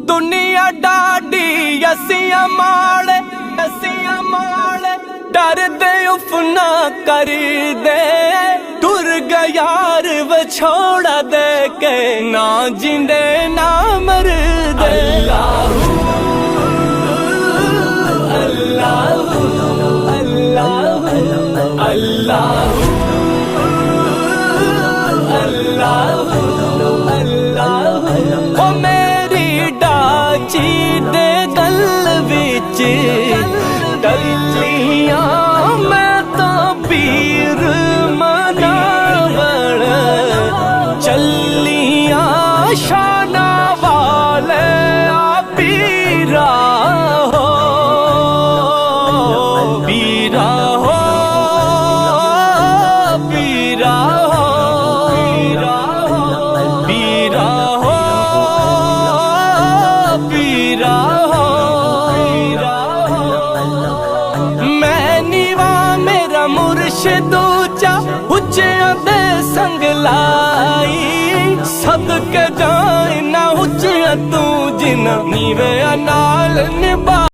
दुनिया डाडी असिया माड़े डर दे उफ ना कर दे टुर गयार वछोड़ा दे के ना जिंदे ना मर दे। ओ मेरी डाची दे गल विच टलियां मैं तो पीर मनावण चलियां शाना वाले आ पीरा हो पीरा हो पीरा हो पीरा हो पीरा हो। मैं नीवा मेरा मुर्शिद ऊंचा उच्चियां दे संग लाई सदके जाए ना उच्चियां तू जिन नीवे नाल निभा।